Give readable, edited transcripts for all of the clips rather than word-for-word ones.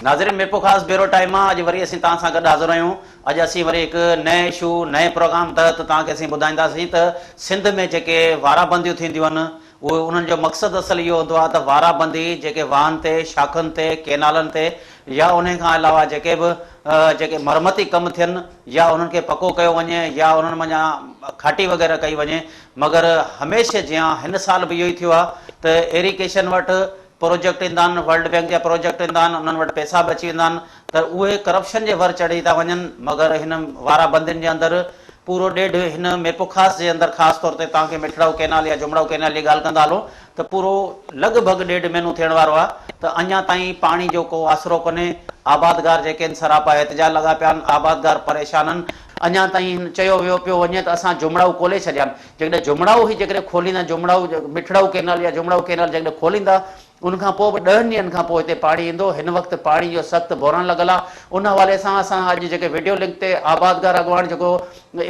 नाज़रीन मेरे खास ब्यूरो टाइम अज वरी असीं तव्हां सां गॾु हाज़िर आहियूं। अॼु असीं वरी हिकु नए इशू नए प्रोग्राम तहत तव्हांखे असीं ॿुधाईंदासीं त सिंध में जेके वाराबंदियूं थींदियूं आहिनि उहे उन्हनि जो मक़सदु असल इहो हूंदो आहे त वाराबंदी जेके वाहन ते शाखुनि ते केनालनि ते या उन खां अलावा जेके बि जेके मरमती कम थियनि या उन्हनि खे पको कयो वञे या उन्हनि में अञा खाटी वग़ैरह कई वञे। मगर हमेशह जीअं हिन साल बि इहो ई थियो आहे त एरिगेशन वटि प्रोजेक्ट ईंदा आहिनि, वर्ल्ड बैंक जा प्रोजेक्ट ईंदा आहिनि, उन्हनि वटि पैसा बि अची वेंदा आहिनि त उहे करप्शन जे भर चढ़ी था वञनि। मगर हिन वाराबंदियुनि जे अंदरि पूरो ॾेढ हिन मेपोखास जे अंदरि ख़ासि तौर ते तव्हांखे मिठड़ाऊ कैनाल या जुमड़ाऊ कैनाल जी ॻाल्हि कंदा हलो त पूरो लॻभॻि ॾेढ महीनो थियण वारो आहे त अञा ताईं पाणी जो को आसरो कोन्हे। आबादगार जेके आहिनि सरापा एहतिजाज लॻा पिया आहिनि, आबादगार परेशान आहिनि। अञा ताईं चयो वियो पियो वञे त असां जुमड़ाऊ खोले छॾिया आहिनि। जेकॾहिं जुमड़ाऊ ई जेकॾहिं खोलींदा, जुमड़ाऊ मिठड़ाऊ कैनाल या जुमड़ाऊ कैनाल जेकॾहिं खोलींदा उनखां पोइ बि 10 ॾींहंनि खां पोइ हिते पाणी ईंदो। हिन वक़्तु पाणी जो सख़्तु बहिराण लॻल आहे। उन हवाले सां असां अॼु जेके वीडियो लिंक ते आबादगार अॻवान जेको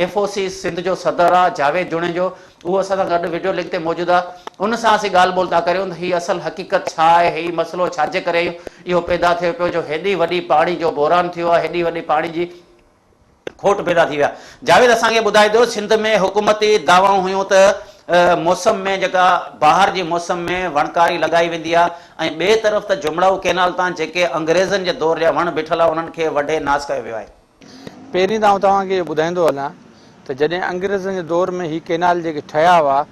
FOC सिंध जो सदर आहे जावेद जुणेजो, उहो असां सां गॾु वीडियो लिंक ते मौजूदु आहे। उन सां असीं ॻाल्हि ॿोल था करियूं त हीअ असल हक़ीक़त छा आहे, हीअ मसइलो छाजे करे इहो पैदा थियो पियो जो हेॾी वॾी पाणी जो बहिरान थियो आहे, हेॾी वॾी पाणी जी खोट पैदा थी विया। जावेद असांखे ॿुधाए ॾियो, सिंध में हुकूमती दावाऊं हुयूं त मौसम में जेका बहार जी मौसम में वणकारी लॻाई वेंदी आहे ऐं ॿिए तरफ़ त जुमड़ाऊ कैनाल तां जेके अंग्रेज़नि जे दौर जा वण बीठल आहे उन्हनि खे वढे नास कयो वियो आहे। पहिरीं त तव्हांखे ॿुधाईंदो हलां त जॾहिं अंग्रेज़नि जे दौर में ही कैनाल जेके ठहिया हुआ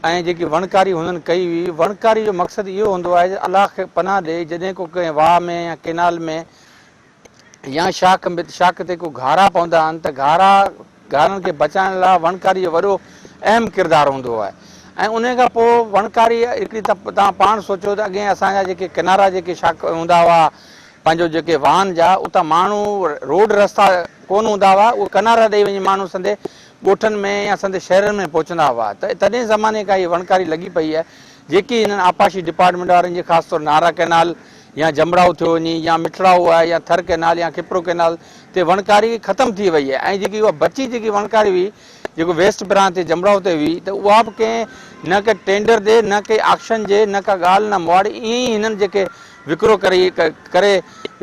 ऐं जेकी वणकारी हुननि कई हुई, वणकारी जो मक़सदु इहो हूंदो आहे त अलाह खे पनाह ॾे जॾहिं को कंहिं वाह में या कैनाल में या शाख ते को घारा पवंदा आहिनि त घारनि खे बचाइण लाइ वणकारी जो वॾो अहम किरदारु हूंदो आहे। ऐं उन खां पोइ वणकारी हिकिड़ी तव्हां पाण सोचो त अॻे असांजा जेके किनारा जेके शाख हूंदा हुआ पंहिंजो जेके वाहन जा, उतां माण्हू रोड रस्ता कोन हूंदा हुआ, उहे किनारा ॾेई वञी माण्हू संदे ॻोठनि में या संदे शहरनि में पहुचंदा हुआ। त तॾहिं ज़माने खां इहा वणकारी लॻी पई आहे जेकी हिननि आपाशी डिपार्टमेंट वारनि जे ख़ासि तौरु नारा कैनाल या जमड़ाऊ थियो वञे या मिठड़ाऊ आहे या थर कैनाल या खिपरो कैनाल ते वणकारी ख़तमु थी वई आहे। ऐं जेकी उहा बची जेकी वणकारी हुई जेको वेस्ट ब्रांच ते जमड़ाऊ ते हुई त उहा बि कंहिं न के टेंडर ॾे न के ऑक्शन जे न का ॻाल्हि न मुआड़ी ईअं ई हिननि जेके विकिरो करे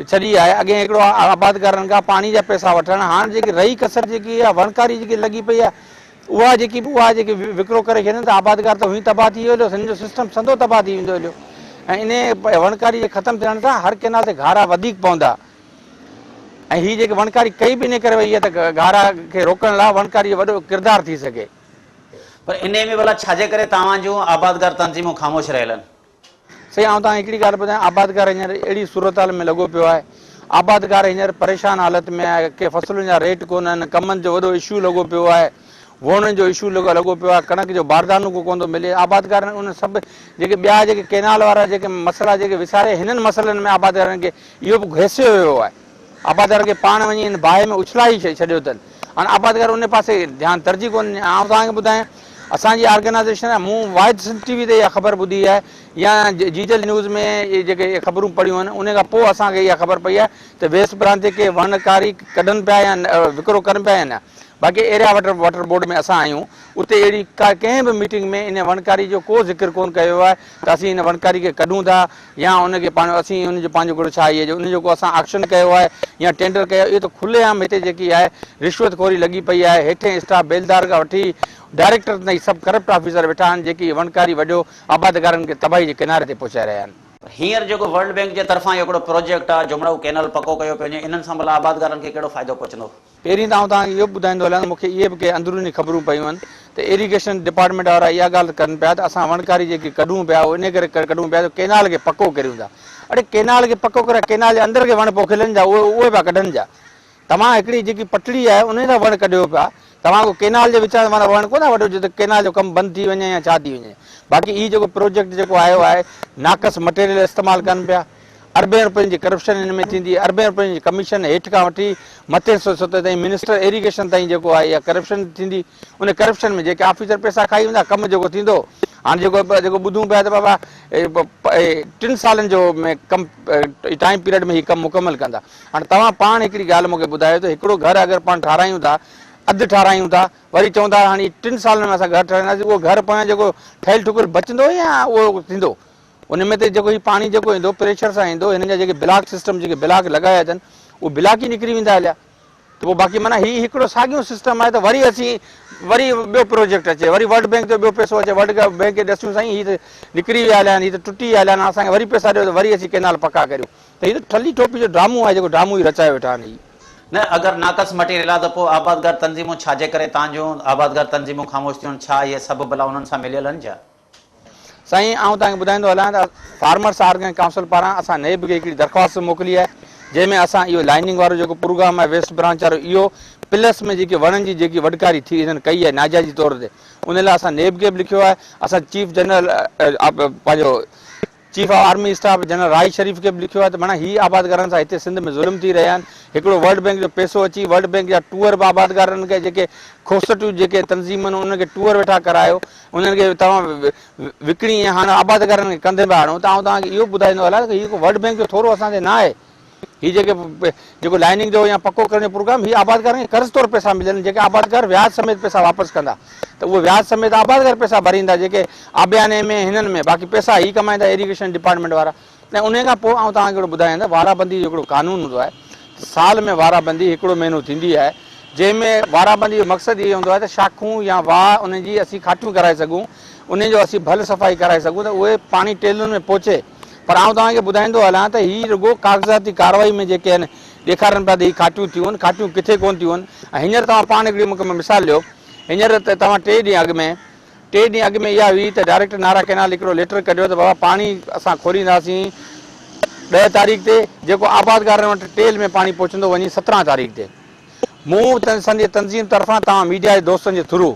छॾी आहे। अॻे हिकिड़ो आबादगारनि खां पाणी जा पैसा वठणु, हाणे जेकी रही कसर जेकी आहे वणकारी जेकी लॻी पई आहे उहा जेकी विकिरो करे छॾनि त आबादगार त हुई तबाह थी वियो, हिन जो सिस्टम संदो तबाह थी वेंदो हलियो। ऐं इन वणकारी जे ख़तमु थियण सां हर कैनाल ते घारा वधीक पवंदा ऐं हीअ जेके वणकारी कई बि इन करे वई आहे त घारा खे रोकण लाइ वणकारी जो वॾो किरदारु थी सघे। पर इन में भला छाजे करे तव्हां जूं आबादगार तंज़ीमूं ख़ामोश रहियल आहिनि? सही, आउं तव्हां हिकिड़ी ॻाल्हि ॿुधायां, आबादगार हींअर अहिड़ी सूरत हाल में लॻो पियो आहे, आबादगार हींअर परेशान हालत में आहे के फसलुनि जा रेट कोन आहिनि, कमनि जो वॾो इशू लॻो पियो आहे, वोणनि जो इशू लॻो पियो आहे, कणक जो बारदानो को कोन थो मिले। आबादगार उन सभु जेके ॿिया जेके कैनाल वारा जेके मसइला जेके विसारे हिननि मसइलनि में आबादगारनि खे इहो बि घिसियो वियो आहे। आबादगार खे पाण वञी हिन बाहि में उछलाए छॾियो अथनि। हाणे आबादगार उन पासे ध्यानु तरजी कोन्हे। आउं तव्हांखे ॿुधायां, असांजी ऑर्गेनाइज़ेशन आहे, मूं वाहिद सिंध TV ते इहा ख़बर ॿुधी आहे या जीजल न्यूज़ में इहे जेके ख़बरूं पढ़ियूं आहिनि उन खां पोइ असांखे इहा ख़बर पई आहे त वेस्ट ब्रांच ते के वणकारी कढनि पिया या विकिरो कनि पिया या न। बाक़ी एरिया वाटर बोर्ड में असां आहियूं, उते अहिड़ी कंहिं बि मीटिंग में इन वणकारी जो को ज़िक्र कोन कयो आहे त असीं हिन वणकारी खे कढूं था या उनखे असीं उनजो पंहिंजो गुड़ छा इहे जो उनजो को असां ऑक्शन कयो आहे या टेंडर कयो। इहो त खुलेआम हिते जेकी आहे रिश्वतखोरी लॻी पई आहे। हेठि स्टाफ बेलदार खां वठी डायरेक्टर ताईं सभु करप्ट ऑफिसर वेठा आहिनि जेकी वणकारी वॾो आबादगारनि खे तबाही जे किनारे ते पहुचाए रहिया आहिनि। हींअर जेको वर्ल्ड बैंक जे तरफ़ां हिकिड़ो प्रोजेक्ट आहे जुमड़ाऊ कैनाल पको कयो पियो वञे, इन्हनि सां भला आबादगारनि खे कहिड़ो फ़ाइदो पहुचंदो? पहिरीं त आउं तव्हांखे इहो ॿुधाईंदो हलां, मूंखे इहे बि के अंदरूनी ख़बरूं पयूं आहिनि त इरिगेशन डिपार्टमेंट वारा इहा ॻाल्हि कनि पिया त असां वणकारी जेकी कढूं पिया इन करे कढूं पिया त कैनाल खे पको करियूं था। अड़े कैनाल खे पको करे कैनाल जे अंदरि खे वण पोखिलनि जा उहे पिया कढनि जा। तव्हां हिकिड़ी जेकी पटड़ी आहे उन सां वण कढियो पिया, तव्हां को कैनाल जे विच में माना वण कोन वठो जो त कैनाल जो कमु बंदि थी वञे या छा थी वञे। बाक़ी हीउ जेको प्रोजेक्ट जेको आयो आहे नाक़स मटेरियल इस्तेमालु कनि पिया, अरबे रुपयनि जी करप्शन हिन में थींदी, अरबे रुपयनि जी कमीशन हेठि खां वठी मथे सतह ताईं मिनिस्टर इरिगेशन ताईं जेको आहे इहा करप्शन थींदी। उन करप्शन में जेके ऑफिसर पैसा खाई वेंदा, कमु जेको थींदो हाणे जेको ॿुधूं पिया त बाबा 3 सालनि जो में कमु टाइम पीरियड में हीउ कमु मुकमलु कंदा। हाणे तव्हां पाण हिकिड़ी ॻाल्हि मूंखे ॿुधायो त हिकिड़ो घरु अगरि पाण ठारायूं था, अधु ठारायूं था, वरी चवंदा हाणे 3 सालनि में असां घरु ठाहींदासीं, उहो घरु पाण जेको ठहियलु ठुकुर बचंदो या उहो थींदो? उन में जेको ही पानी जेको ईंदो प्रेशर सां ईंदो, हिननि जा जेके ब्लॉक सिस्टम जेके ब्लॉक लॻाया अथनि उहे ब्लॉक ई निकिरी वेंदा हलिया। त पोइ बाक़ी माना हीउ हिकिड़ो साॻियो सिस्टम आहे त वरी असीं वरी ॿियो प्रोजेक्ट अचे, वरी वर्ल्ड बैंक जो ॿियो पैसो अचे, वर्ल्ड बैंक खे ॾसूं साईं हीअ त निकिरी विया हलिया आहिनि, हीअ त टुटी विया हलिया आहिनि, असांखे वरी पैसा ॾियो त वरी असीं केनाल पका करियूं। त हीअ त ठली टोपी जो ड्रामो आहे, जेको ड्रामो ई रचाए वेठा आहिनि। न अगरि नाक़स मटीरियल आहे त पोइ आबादगार तंज़ीमूं छाजे करे तव्हांजूं आबादगार तंज़ीमूं ख़ामोश थियूं, छा इहे सभु भला उन्हनि सां मिलियल आहिनि छा? साईं आउं तव्हांखे ॿुधाईंदो हलां त फार्मर्स ऑर्गेनाइज काउंसिल पारां असां नेब खे हिकिड़ी दरख़्वास्त मोकिली आहे, जंहिंमें असां इहो लाइनिंग वारो जेको प्रोग्राम आहे वेस्ट ब्रांच वारो, इहो प्लस में जेकी वणनि जी जेकी वडकारी थी हिननि कई आहे नाजाइज़ी तौर ते, उन लाइ असां नेब खे बि लिखियो आहे। असां चीफ जनरल पंहिंजो chief of army staff general राय शरीफ़ खे बि लिखियो आहे त माना हीअ आबादगारनि सां हिते सिंध में ज़ुल्म थी रहिया आहिनि। हिकिड़ो वर्ल्ड बैंक जो पैसो अची वर्ल्ड बैंक जा टूअर बि आबादगारनि खे जेके खोसटियूं जेके तंज़ीम आहिनि उन्हनि खे टूअर वेठा करायो, उन्हनि खे तव्हां विकिणी ऐं हाणे आबादगारनि खे कंधे में आणो। त आउं तव्हांखे इहो ॿुधाईंदो हलां त हीअ वर्ल्ड बैंक जो थोरो असांजे न आहे। हीअ जेको लाइनिंग जो या पको करण जो प्रोग्राम हीअ आबादगारनि खे कर्ज़ तौर पैसा मिलनि, जेके आबादगार व्याज समेत पैसा वापसि कंदा त उहे व्याज समेत आबादगार पैसा भरींदा, जेके आबियाने में हिननि में बाक़ी पैसा ही कमाईंदा इरीगेशन डिपार्टमेंट वारा। ऐं उन खां पोइ आउं तव्हांखे हिकिड़ो ॿुधायां त वाराबंदी जो हिकिड़ो कानून हूंदो आहे, साल में वाराबंदी हिकिड़ो महीनो थींदी आहे, जंहिंमें वाराबंदी जो मक़सदु इहो हूंदो आहे त शाखूं या वाह उन जी असीं खाटियूं कराए सघूं, उन जो असीं भल सफ़ाई कराए सघूं त उहे पाणी टेलुनि में पहुचे। पर आउं तव्हांखे ॿुधाईंदो हलां त हीअ रुॻो काग़ज़ाती कार्रवाई में जेके आहिनि ॾेखारनि पिया त हीअ खाटियूं थियूं आहिनि, खाटियूं किथे कोन थियूं आहिनि। ऐं हींअर तव्हां पाण हिकिड़ी मूंखे मिसाल ॾियो, हींअर त तव्हां 3 ॾींहं अॻु में इहा हुई त डायरेक्टर नारा कैनाल हिकिड़ो लेटर कढियो त बाबा पाणी असां खोलींदासीं 10 तारीख़ ते, जेको आबादगारनि वटि टेल में पाणी पहुचंदो वञी 17 तारीख़ ते। मूं असांजे तंज़ीम तरफ़ां तव्हां मीडिया जे दोस्तनि जे थ्रू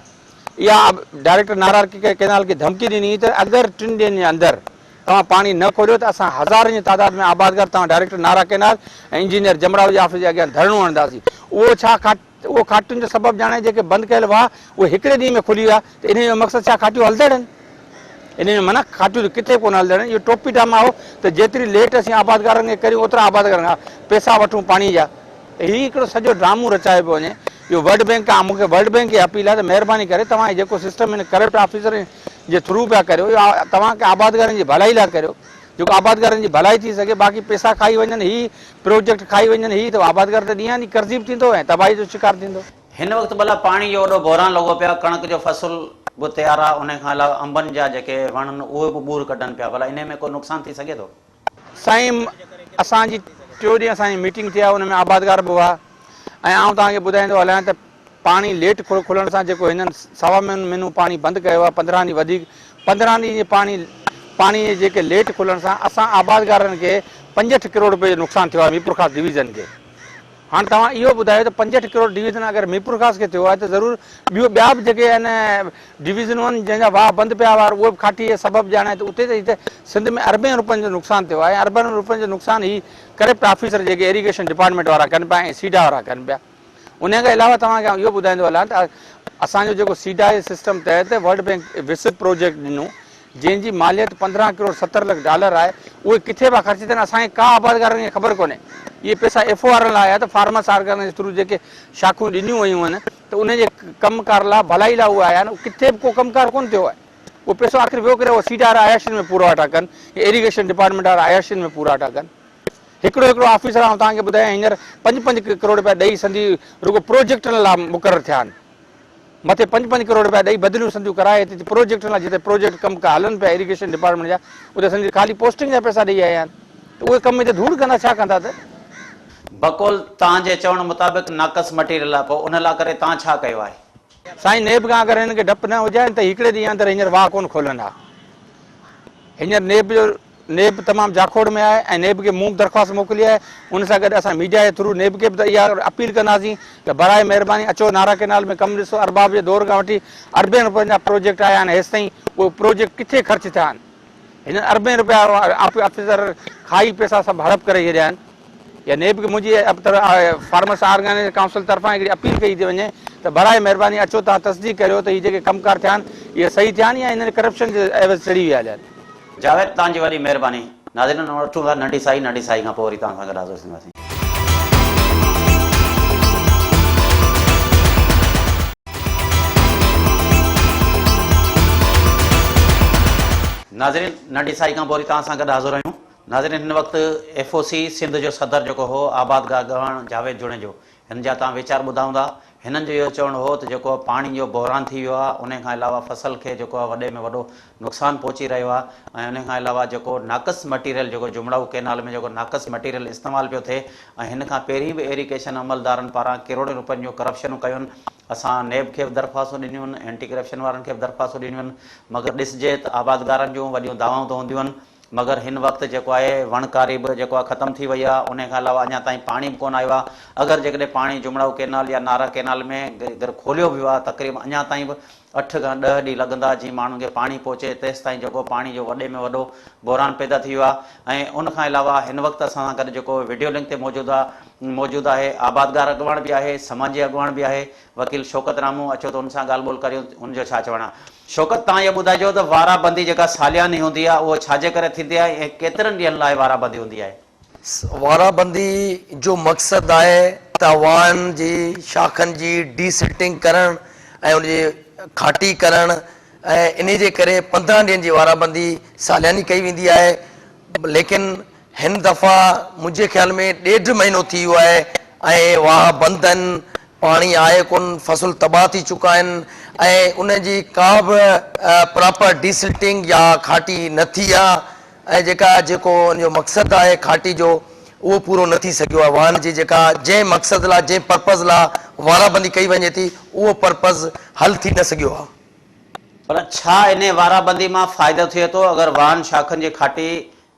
इहा डायरेक्टर नारा कैनाल खे धमकी ॾिनी त अगरि 3 ॾींहंनि जे अंदरि तव्हां पाणी न खोलियो त असां हज़ारनि जी तादाद में आबादगार तव्हां डायरेक्टर नारा कैनाल ऐं इंजीनियर जमराव जी ऑफिस जे अॻियां धरणो हणंदासीं। उहो छा उहो खाटियुनि जो सबबु ॼाणे जेके बंदि कयल हुआ उहे हिकिड़े ॾींहं में खुली विया, त इन जो मक़सदु छा खाटियूं हलंदड़नि, इन जो माना खाटियूं किथे कोन हलंदड़नि। इहो टोपी ड्रामा हो त जेतिरी लेट असीं आबादगारनि खे करियूं ओतिरा आबादगारनि खां पैसा वठूं पाणी जा। हीउ हिकिड़ो सॼो ड्रामो रचाए पियो वञे। इहो वर्ल्ड बैंक खां मूंखे वर्ल्ड बैंक खे अपील आहे त महिरबानी करे तव्हां जेको सिस्टम हिन करप्ट ऑफिसर जे थ्रू पिया करियो, इहो तव्हांखे आबादगारनि जी भलाई लाइ करियो, जेको आबादगारनि जी भलाई थी सघे। बाक़ी पैसा खाई वञनि, ही प्रोजेक्ट खाई वञनि, ही त आबादगार त ॾींहं ॾींहुं कर्ज़ीब थींदो ऐं तबाही जो शिकार थींदो। हिन वक़्तु भला पाणी जो वॾो बहिरान लॻो पिया, कणक जो फसल बि तयारु आहे, उन खां अलावा अंबनि जा जेके वण आहिनि उहे बि ॿूर कढनि पिया, भला इन में को नुक़सानु थी सघे थो? साईं असांजी 4 ॾींहं असांजी मीटिंग थी आहे, उन में आबादगार बि हुआ। ऐं आउं तव्हांखे ॿुधाईंदो हलां त पाणी लेट खुलण सां जेको हिननि 1.25 महीनूं पाणी बंदि कयो आहे, 15 ॾींहं वधीक 15 ॾींहं जे पाणी जेके लेट खुलण सां असां आबादगारनि खे 65 करोड़ रुपए जो नुक़सानु थियो आहे मीरपुर ख़ास डिवीज़न खे। हाणे तव्हां इहो ॿुधायो त 65 करोड़ डिवीज़न अगरि मीरपुर ख़ास खे थियो आहे त ज़रूरु ॿिया बि जेके आहिनि डिवीज़नूं आहिनि जंहिंजा वाह बंदि पिया हुआ उहे बि खाटी सबबु ॼाणे, त उते त हिते सिंध में अरबनि रुपयनि जो नुक़सानु थियो आहे। अरबनि रुपयनि जो नुक़सानु ही करप्ट ऑफिसर जेके इरीगेशन डिपार्टमेंट वारा कनि पिया ऐं सीडा वारा कनि पिया। उन खां अलावा तव्हांखे इहो ॿुधाईंदो हलां त असांजो जेको सीडा जे सिस्टम तहत वर्ल्ड बैंक विसित प्रोजेक्ट ॾिनो, जंहिंजी मालियत 15 करोड़ 70 लख डॉलर आहे, उहे किथे पिया ख़र्च थियनि असांखे का आबादगारनि खे ख़बर कोन्हे। इहे पैसा FOR लाइ आया त फार्मर्स ऑर्गेनाइज जे थ्रू जेके शाखूं ॾिनियूं वयूं आहिनि त उनजे कमकार लाइ भलाई लाइ उहे आया आहिनि, किथे बि को कमकार कोन थियो आहे। उहो पैसो आख़िर वियो करे उहो सीडा वारा आयाशियुनि में पूरा वेठा कनि, इरीगेशन डिपार्टमेंट वारा आयाशियुनि में पूरा वेठा कनि। हिकिड़ो ऑफिसर आउं तव्हांखे ॿुधायां हींअर 5-5 करोड़ रुपया ॾेई संधी रुॻो प्रोजेक्टनि लाइ मुक़ररु थिया आहिनि, मथे 5-5 करोड़ रुपया ॾेई बदिलियूं संधियूं कराए हिते प्रोजेक्टनि लाइ जिते प्रोजेक्ट कमु हलनि पिया इरीगेशन डिपार्टमेंट जा, उते संधी ख़ाली पोस्टिंग जा पैसा ॾेई आया आहिनि। त उहे कम हिते धूड़ कंदा छा कंदा? त बकोल तव्हांजे चवण मुताबिक़ नाक़स मटीरियल आहे, पोइ उन लाइ करे तव्हां छा कयो आहे? साईं नेब खां अगरि हिनखे डपु न हुजे त हिकिड़े ॾींहं अंदरि हींअर वाह कोन खोलंदा। हींअर नेब तमामु जाखोड़ में आहे ऐं नेब खे मूं दरख़्वास्त मोकिली आहे। उन सां गॾु असां मीडिया जे थ्रू नेब खे बि त इहा अपील कंदासीं त बराए महिरबानी अचो नारा कैनाल में कमु ॾिसो। अरबाब जे दौर खां वठी अरबनि रुपयनि जा प्रोजेक्ट आया आहिनि, हेसि ताईं उहे प्रोजेक्ट किथे ख़र्च थिया आहिनि? हिन 40 रुपया ऑफिसर खाई पैसा सभु हड़प करे छॾिया आहिनि। या नेब खे मुंहिंजी फार्मर्स ऑर्गेनाइज काउंसिल तरफ़ां हिकिड़ी अपील कई थी वञे त बराए महिरबानी अचो तव्हां तस्दीक करियो त इहे जेके कमकार थिया आहिनि इहे सही थिया आहिनि या हिननि करप्शन जे एवज़ चढ़ी विया आहिनि। जावेद तव्हांजी वॾी महिरबानी। नाज़रीन वठूं था नंढी साई खां पोइ वरी तव्हां सां गॾु हाज़िर थींदासीं। नाज़रीन नंढी साई खां पोइ तव्हां सां गॾु हाज़िर आहियूं। नाज़रीन हिन वक़्तु FOC सिंध जो सदर जेको हो आबादगाह गवान जावेद जुणेजो, हिन जा तव्हां वीचार ॿुधाऊं था। हिननि जो इहो चवणु हो त जेको पाणी जो बहिरान थी वियो आहे, उन खां अलावा फसल खे जेको आहे वॾे में वॾो नुक़सानु पहुची रहियो आहे, ऐं उन खां अलावा जेको नाक़स मटीरियल जेको जुमड़ाऊ कैनाल में जेको नाक़स मटीरियल इस्तेमालु पियो थिए, ऐं हिन खां पहिरीं बि इरिगेशन अमलदारनि पारां करोड़नि रुपयनि जो करप्शनूं कयूं आहिनि। असां नेब खे बि दरख़्वास्तूं ॾिनियूं आहिनि, एंटी करप्शन वारनि खे बि दरख़्वास्तूं ॾिनियूं आहिनि, मगर ॾिसजे त आबादगारनि जूं वॾियूं दावाऊं त हूंदियूं आहिनि, मगर हिन वक़्तु जेको आहे वणकारी बि जेको आहे ख़तमु थी वई आहे। उन खां अलावा अञा ताईं पाणी बि कोन आयो आहे। अगरि जेकॾहिं पाणी जुमड़ाऊ कैनाल या नारा कैनाल में अगरि खोलियो बि आहे, तक़रीबन अञा ताईं बि 8 खां 10 ॾींहं लॻंदा जीअं माण्हुनि खे पाणी पहुचे, तेसि ताईं जेको पाणी जो वॾे में वॾो बहिरान पैदा थी वियो आहे। ऐं उन खां अलावा हिन वक़्तु असां सां गॾु जेको वीडियो लिंक ते मौजूदु आहे आबादगार अॻुवाण बि आहे, समाजी अॻुवाण बि आहे, वकील शौकत रामू। अचो त हुन सां ॻाल्हि ॿोल करियो, हुनजो छा चवणु आहे। शौकत, तव्हां इहो ॿुधाइजो त वाराबंदी जेका सालियानी हूंदी आहे उहो छाजे करे थींदी आहे ऐं केतिरनि ॾींहंनि लाइ वाराबंदी हूंदी आहे? वाराबंदी जो मक़सदु आहे त वाहन जी शाखनि जी डीसिल्टिंग करणु ऐं उनजी खाटी करणु, ऐं इन जे करे 15 ॾींहंनि जी वाराबंदी सालियानी कई वेंदी आहे। लेकिन हिन दफ़ा मुंहिंजे ख़्याल में 1.5 महीनो थी वियो आहे ऐं वाह बंदि आहिनि, पाणी आहे कोन, फसल तबाह थी चुका आहिनि, ऐं उनजी का बि प्रॉपर डीसिल्टिंग या खाटी न थी आहे, ऐं जेको उनजो मक़सदु आहे खाटी जो उहो पूरो न थी सघियो आहे। वाहन जी जेका जंहिं मक़सद लाइ जंहिं पर्पज़ लाइ वाराबंदी कई वञे थी, उहो पर्पज़ हल थी न सघियो आहे। पर छा इन वाराबंदी मां फ़ाइदो थिए थो? अगरि वाहन शाखनि जी खाटी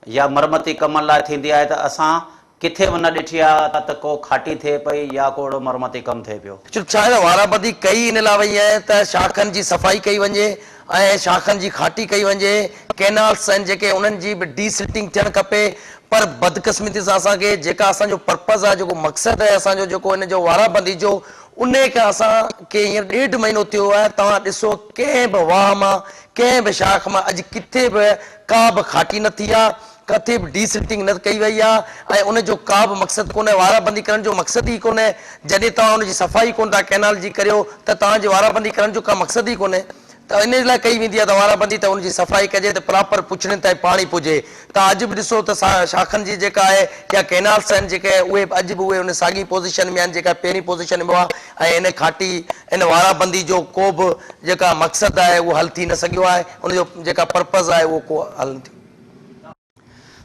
या मरमती कमनि लाइ थींदी आहे त असां किथे बि न ॾिठी आहे त को खाटी थिए पई या को मरमती कमु थिए पियो। छा आहे, वाराबंदी कई इन लाइ वई आहे त शाखनि जी सफ़ाई कई वञे ऐं शाखनि जी खाटी कई वञे, कैनाल्स आहिनि जेके उन्हनि जी बि डीसिल्टिंग थियणु खपे। पर बदकिस्मती सां असांखे जेका असांजो पर्पज़ आहे, जेको मक़सदु आहे असांजो जेको हिन जो वाराबंदी जो, उन खे असांखे हींअर 1.5 महीनो थियो आहे। तव्हां ॾिसो कंहिं बि वाह मां कंहिं बि शाख मां अॼु किथे बि का बि खाटी न थी आहे, किथे बि डीसिल्टिंग न कई वई आहे, ऐं उनजो का बि मक़सदु कोन्हे। वाराबंदी करण जो मक़सदु ई कोन्हे। जॾहिं तव्हां उनजी सफ़ाई कोन था कैनाल जी करियो त तव्हांजी वाराबंदी करण जो का मक़सदु ई कोन्हे। त इन लाइ कई वेंदी आहे त वाराबंदी त उनजी सफ़ाई कजे त प्रॉपर पुछड़नि ताईं पाणी पुॼे। तव्हां अॼु बि ॾिसो त शाखनि जी जेका आहे या कैनाल्स आहिनि जेके, उहे अॼु बि उहे उन साॻी पोज़ीशन में आहिनि जेका पहिरीं पोज़ीशन में हुआ, ऐं इन खाटी इन वाराबंदी जो को बि जेका मक़सदु आहे उहो हल थी न सघियो आहे, उनजो जेका पर्पज़ आहे उहो को हल न थियो।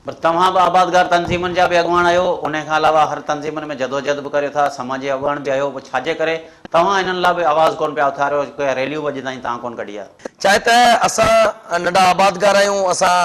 पर तव्हां बि आबादगार तंज़ीमनि जा बि अॻुवाण आहियो, उन खां अलावा हर तंज़ीमनि में जदोजहद बि करियो था, समाजी अॻुवाण बि आहियो, पोइ छाजे करे तव्हां हिननि लाइ बि आवाज़ कोन पिया उथारियो? कोई रैलियूं अॼु ताईं तव्हां कोन कढी आहे? चाहे त असां नंढा आबादगार आहियूं, असां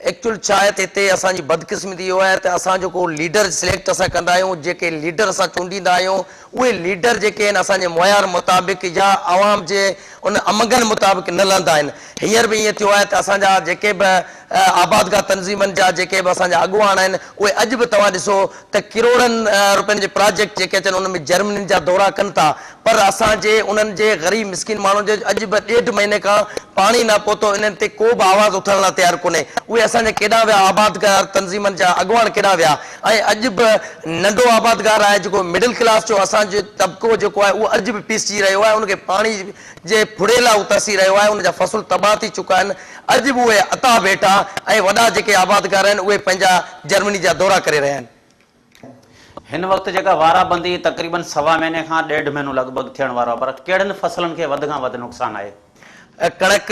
एक्चुअल छा आहे त हिते असांजी बदकिस्मती इहो आहे त असां जेको लीडर सिलेक्ट असां कंदा आहियूं, जेके लीडर असां चूंडींदा आहियूं, उहे लीडर जेके आहिनि असांजे मुयार मुताबिक़ या आवाम जे उन अमगन मुताबिक़ न लहंदा आहिनि। हींअर बि ईअं थियो आहे त असांजा जेके बि आबादगाह तंज़ीमनि जा जेके बि असांजा अॻुवान आहिनि, उहे अॼु बि तव्हां ॾिसो त करोड़नि रुपयनि जे प्रोजेक्ट जेके अचनि उन में जर्मनी जा दौरा कनि था, पर असांजे उन्हनि जे ग़रीब मिसकिन माण्हुनि जे अॼु बि 1.5 महीने खां पाणी न पहुतो, इन्हनि ते को बि आवाज़ उथण लाइ तयारु कोन्हे। उहे असांजे केॾा विया आबादगार तंज़ीमनि जा अॻुवान केॾा विया, ऐं अॼु बि नंढो आबादगार आहे जेको मिडिल क्लास जो असांजो तबिको जेको आहे उहो अॼु बि पिसजी रहियो आहे, उनखे पाणी जे फुड़े लाइ उतरसी रहियो आहे, उनजा फसल तबाह थी चुका आहिनि। अॼु बि उहे अता वेठा ऐं वॾा जेके आबादगार आहिनि उहे पंहिंजा जर्मनी जा दौरा करे रहिया आहिनि। हिन वक़्तु जेका वाराबंदी तक़रीबन 1.25 महीने खां 1.5 महीनो लॻभॻि थियण वारो आहे, पर कहिड़नि फसलनि खे वधि खां वधि नुक़सानु आहे? कणक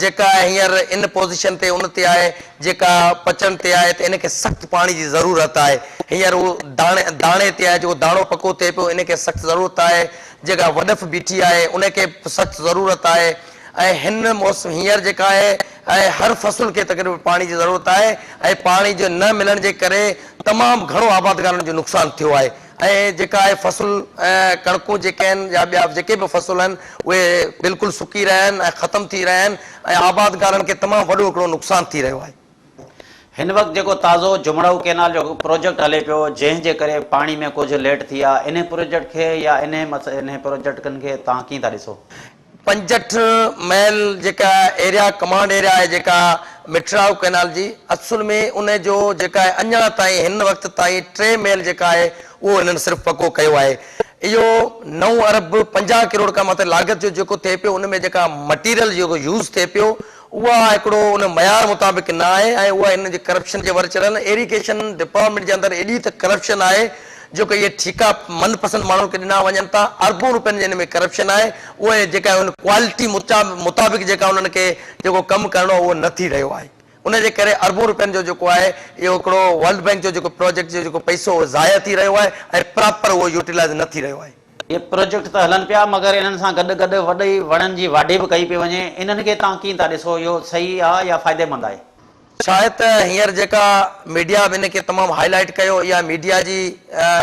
जेका हींअर इन पोज़ीशन ते उन ते आहे जेका पचण ते आहे, त इनखे सख़्तु पाणी जी ज़रूरत आहे। हींअर उहो दाणे ते आहे, जेको दाणो पको थिए पियो, इनखे सख़्तु ज़रूरत आहे। जेका वॾफ बीठी आहे उनखे सख़्तु ज़रूरत आहे। ऐं हिन मौसम हींअर जेका आहे ऐं हर फसल खे तक़रीबन पाणी जी ज़रूरत आहे, ऐं पाणी जो न मिलण जे करे तमामु घणो आबादगारनि जो नुक़सानु थियो आहे। ऐं जेका आहे फसल कणकूं जेके आहिनि या ॿिया जेके बि फसल आहिनि उहे बिल्कुलु सुकी रहिया आहिनि ऐं ख़तमु थी रहिया आहिनि, ऐं आबादगारनि खे तमामु वॾो हिकिड़ो नुक़सानु थी रहियो आहे। हिन वक़्तु जेको ताज़ो जुमड़ाऊ कैनाल जो प्रोजेक्ट हले पियो, जंहिंजे करे पाणी में कुझु लेट थी आहे, इन प्रोजेक्ट खे या इन प्रोजेक्टनि खे तव्हां कीअं था ॾिसो? 65 माइल जेका एरिया कमांड एरिया आहे जेका मिठराव कैनाल जी, असुल में उन जो जेका आहे अञा ताईं हिन वक़्त ताईं 3 माइल जेका आहे उहो हिननि सिर्फ़ु पको कयो आहे। इहो 9 अरब 50 करोड़ खां मथे लागत जो जेको थिए पियो, उन में जेका मटीरियल जेको यूज़ थिए पियो उहा हिकिड़ो उन मयार मुताबिक़ न आहे ऐं उहा इन जे करप्शन जे वर चढ़नि। इरिगेशन डिपार्टमेंट जे अंदरि एॾी त करप्शन आहे जो कि इहे ठीका मनपसंद माण्हुनि खे ॾिना वञनि था। अरबों रुपयनि जे हिन में करप्शन आहे। उहे जेका उन क्वालिटी मुताबिक़ जेका उन्हनि खे जेको कमु करिणो आहे उहो न थी रहियो आहे। उन जे करे अरबों रुपयनि जो जेको आहे इहो हिकिड़ो वर्ल्ड बैंक जो जेको प्रोजेक्ट जो जेको पैसो ज़ाया थी रहियो आहे ऐं प्रॉपर उहो यूटिलाइज़ न थी रहियो आहे। ये प्रोजेक्ट त हलनि पिया, मगर इन्हनि सां गॾु गॾु वॾी वणनि जी वाढी बि कई पई वञे। इन्हनि खे तव्हां कीअं था ॾिसो, इहो सही आहे या फ़ाइदेमंद आहे? शायदि त हींअर जेका मीडिया बि इनखे तमामु हाईलाइट कयो, इहा मीडिया जी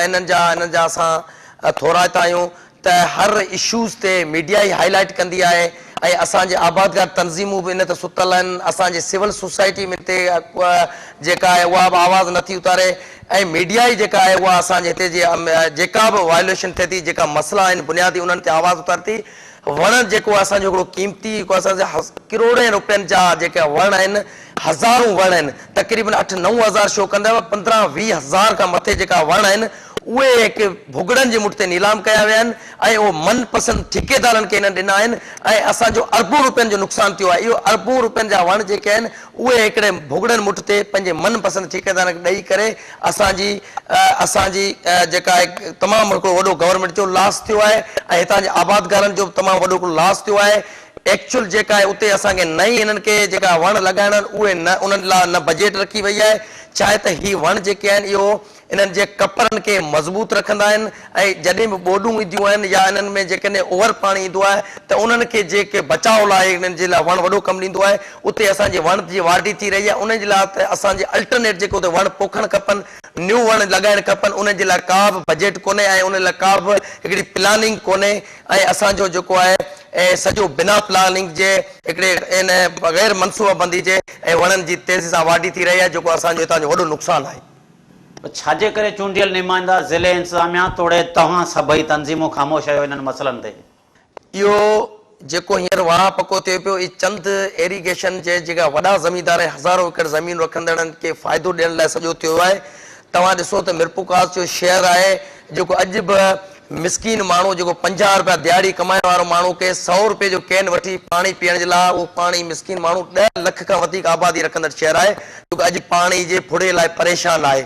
इन्हनि जा असां थोराइता आहियूं त हर इशूज़ ते मीडिया ई हाईलाइट कंदी आहे ऐं असांजे आबादगार तंज़ीमूं बि इन ते सुतल आहिनि। असांजे सिविल सोसाइटी में ते जेका आहे उहा बि आवाज़ नथी उतारे ऐं मीडिया ई जेका आहे उहा असांजे हिते जी जेका बि वायोलेशन थिए थी, जेका मसइला आहिनि बुनियादी, उन्हनि ते आवाज़ उतारे थी। वण जेको असांजो हिकिड़ो कीमती जेको असांजे करोड़े रुपयनि जा जेका वण आहिनि, हज़ारूं वण आहिनि, तक़रीबन 8-9 हज़ार शो कंदा, 15-20 हज़ार खां मथे जेका वण आहिनि उहे हिकु भुॻड़नि जे मुठ ते नीलाम कया विया आहिनि ऐं उहो मनपसंद ठेकेदारनि खे इन्हनि ॾिना आहिनि ऐं असांजो अरबों रुपयनि जो नुक़सानु थियो आहे। इहो अरबों रुपयनि जा वण जेके आहिनि उहे हिकिड़े भुॻड़नि मुठ ते पंहिंजे मनपसंद ठेकेदारनि खे ॾेई करे असांजी जेका आहे तमामु हिकिड़ो वॾो गवर्नमेंट जो लॉस थियो आहे ऐं हितां जे आबादगारनि जो तमामु वॾो हिकिड़ो लॉस थियो आहे। एक्चुअल जेका आहे उते असांखे न ई हिननि खे जेका वण लॻाइणा आहिनि उहे न, उन्हनि लाइ न बजेट रखी वई आहे। चाहे त ही वण जेके आहिनि इहो इन्हनि जे कपरनि खे मज़बूत रखंदा आहिनि ऐं जॾहिं बि ॿोॾूं ईंदियूं आहिनि या इन्हनि में जेकॾहिं ओवर पाणी ईंदो आहे त उन्हनि खे जेके बचाव लाइ इन्हनि जे लाइ वण वॾो कमु ॾींदो आहे। उते असांजे वण जी वाढी थी रही आहे, उन जे लाइ त असांजे अल्टरनेट जेको उते वण पोखणु खपनि, न्यू वण लॻाइणु खपनि। उन जे लाइ का बि बजेट कोन्हे ऐं उन लाइ का बि हिकिड़ी प्लानिंग कोन्हे ऐं असांजो जेको आहे ऐं सॼो बिना प्लानिंग जे हिकिड़े इन बग़ैर मनसूबाबंदी जे ऐं वणनि जी तेज़ी सां वाढी थी रही आहे, जेको असांजो हितां जो वॾो नुक़सानु आहे। छाजे करे चूंडियल नुमाइंदा ज़िले इंतज़ामिया तोड़े तव्हां सभई तंज़ीमूं ख़ामोश आहियो इन्हनि मसइलनि ते? इहो जेको हींअर वाह पको थिए पियो, ई चंद एरीगेशन जे जेका वॾा ज़मीनदार हज़ारों एकड़ ज़मीन रखंदड़नि खे फ़ाइदो ॾियण लाइ सॼो थियो आहे। तव्हां ॾिसो त मिरपुखास जो शहर आहे जेको अॼु बि मिसकीन माण्हू जेको 50 रुपया दिहाड़ी कमाइण वारो माण्हू खे 100 रुपए जो कैन वठी पाणी पीअण जे लाइ उहो पाणी मिसकीन माण्हू 10 लख खां वधीक आबादी रखंदड़ शहर आहे जेको अॼु पाणी जे फुड़े लाइ परेशान आहे।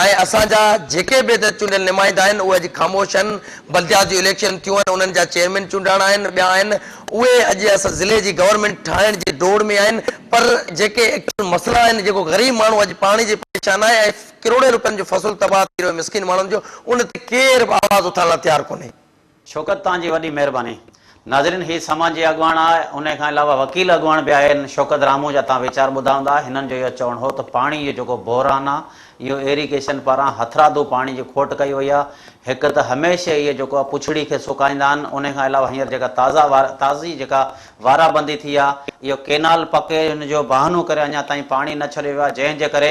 ऐं असांजा जेके बि चूंडियल नुमाइंदा आहिनि उहे अॼु ख़ामोश आहिनि। बल्दियात जो इलेक्शन थियूं आहिनि, उन्हनि जा चेयरमैन चूंडाइणा आहिनि, ॿिया आहिनि, उहे अॼु असां ज़िले जी गवर्नमेंट ठाहिण जी दौड़ में आहिनि। पर जेके एक्चुअल मसइला आहिनि, जेको ग़रीब माण्हू अॼु पाणी जे परेशान आहे ऐं करोड़े रुपयनि जो फ़सुलु तबाह थी रहियो मिसकिन माण्हुनि जो, उन ते केरु बि आवाज़ उथारण लाइ तयारु कोन्हे। शौकत तव्हांजी वॾी महिरबानी। नाज़रीन, ही समाजी अॻुवाण आहे, उन खां अलावा वकील अॻुवाण बि आहिनि। शौकत रामू जा तव्हां वीचार ॿुधा हूंदा। हिननि जो इहो चवणु हो त पाणी जो जेको बहिरान आहे इहो एरीगेशन पारां हथरादो पाणी जी खोट कई वई आहे। हिकु त हमेशह इहे जेको आहे पुछड़ी खे सुकाईंदा आहिनि। उन खां अलावा हींअर जेका ताज़ी जेका वाराबंदी थी आहे, इहो केनाल पके हिन जो बहानो करे अञा ताईं पाणी न छॾियो आहे, जंहिंजे करे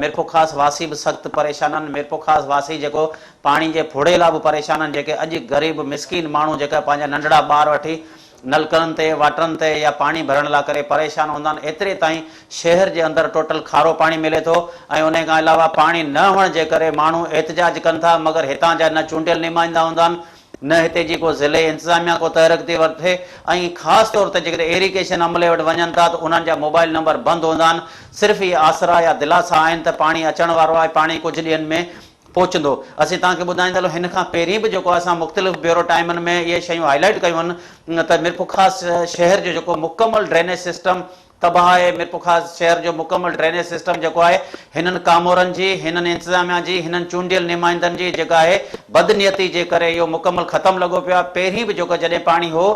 मिरपुखास वासी बि सख़्तु परेशान आहिनि। मिरपुखास वासी जेको पाणी जे फुड़े लाइ बि परेशान आहिनि, जेके अॼु ग़रीब मिसकीन माण्हू जेका पंहिंजा नंढड़ा ॿार वठी नलकनि ते वाटरनि ते या पाणी भरण लाइ करे परेशान हूंदा आहिनि। एतिरे ताईं शहर जे अंदरि टोटल खारो पाणी मिले थो ऐं उन खां अलावा पाणी न हुअण जे करे माण्हू एहतिजाज कनि था, मगर हितां जा न चूंडियल नुमाइंदा हूंदा आहिनि, न हिते जेको ज़िले इंतज़ामिया को तहरीक थी वठे। ऐं ख़ासि तौर ते जेकॾहिं एरीगेशन अमले वटि वञनि था त उन्हनि जा मोबाइल नंबर बंदि हूंदा आहिनि। सिर्फ़ु इहे आसरा या दिलासा आहिनि त पाणी अचण वारो आहे, पाणी कुझु ॾींहंनि में पहुचंदो। असीं तव्हांखे ॿुधाईंदा हलूं, हिन खां पहिरीं बि जेको असां मुख़्तलिफ़ ब्यूरो टाइमनि में इहे शयूं हाईलाइट कयूं आहिनि त मिरपुखास शहर जो जेको मुकमल ड्रेनेज सिस्टम तबाह आहे। मिरपुखास शहर जो मुकमल ड्रेनेज सिस्टम जेको आहे हिननि कामोरनि जी, हिननि इंतज़ामिया जी, हिननि चूंडियल नुमाइंदनि जी जेका आहे बदनियती जे करे इहो मुकमल ख़तमु लॻो पियो आहे। पहिरीं बि जेको जॾहिं पाणी हो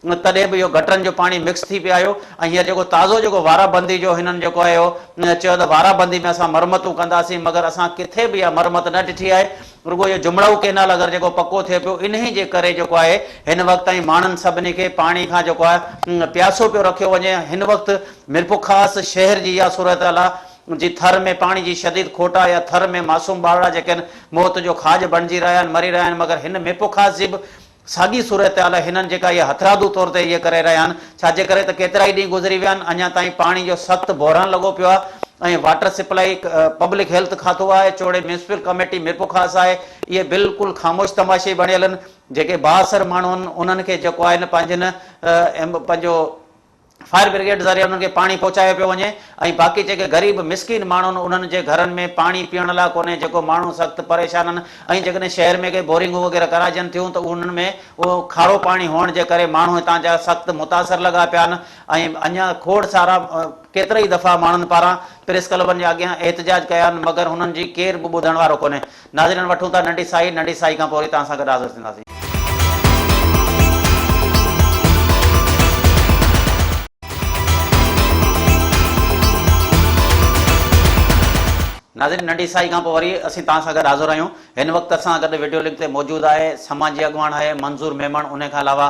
तॾहिं बि इहो गटरनि जो पाणी मिक्स थी पियो आयो ऐं हींअर जेको ताज़ो जेको वाराबंदी जो हिननि जेको आहे चयो त वाराबंदी में असां मरमतूं कंदासीं, मगर असां किथे बि इहा मरमत न ॾिठी आहे। रुगो इहो जुमड़ाऊ केनाल अगरि जेको पको थिए पियो, इन जे करे जेको आहे हिन वक़्तु ताईं माण्हुनि सभिनी खे पाणी खां जेको आहे प्यासो पियो रखियो वञे। हिन वक़्तु मिरपुखास शहर जी इहा सूरत आहे जी थर में पाणी जी शदीद खोट आहे या थर में मासूम ॿारड़ा जेके आहिनि मौत जो खाज बणिजी रहिया आहिनि, मरी रहिया आहिनि। मगर हिन मिरपुखास जी बि साॻी सूरत हाल हिननि जेका इहे हथरादू तौर ते इहे करे रहिया आहिनि। छाजे करे त केतिरा ई ॾींहं गुज़री विया आहिनि, अञा ताईं पाणी जो सख़्तु बहिरान लॻो पियो आहे। ऐं वाटर सप्लाई पब्लिक हेल्थ खातो आहे, चोड़े म्यूनिसिपल कमेटी मिरपुखास आहे, इहे बिल्कुलु ख़ामोश तमाशे बणियल आहिनि। जेके बाअसर माण्हू आहिनि उन्हनि खे जेको आहे न पंहिंजो फायर ब्रिगेड ज़रिए उन्हनि खे पाणी पहुचायो पियो वञे ऐं बाक़ी जेके ग़रीब मिसकिन माण्हू आहिनि उन्हनि जे घरनि में पाणी पीअण लाइ कोन्हे, जेको माण्हू सख़्तु परेशान आहिनि ऐं जेकॾहिं शहर में के बोरिंगूं वग़ैरह कराइजनि थियूं त उन्हनि में उहो खारो पाणी हुअण जे करे माण्हू हितां जा सख़्तु मुतासिर लॻा पिया आहिनि ऐं अञा खोड़ सारा केतिरई दफ़ा माण्हुनि पारां प्रेस क्लबनि जे अॻियां एहतजाज कया आहिनि मगर हुननि जी केर बि ॿुधण वारो कोन्हे। नाज़रीन, वठूं था नंढी साई खां पोइ वरी तव्हां सां गॾु हाज़िर थींदासीं। नाज़रीन, नंढी साई खां पोइ वरी असीं तव्हां सां गॾु हाज़िर आहियूं। हिन वक़्तु असां गॾु वीडियो लिंक ते मौजूदु आहे समाजी अॻुवाण आहे मंज़ूर मेमण। उन खां अलावा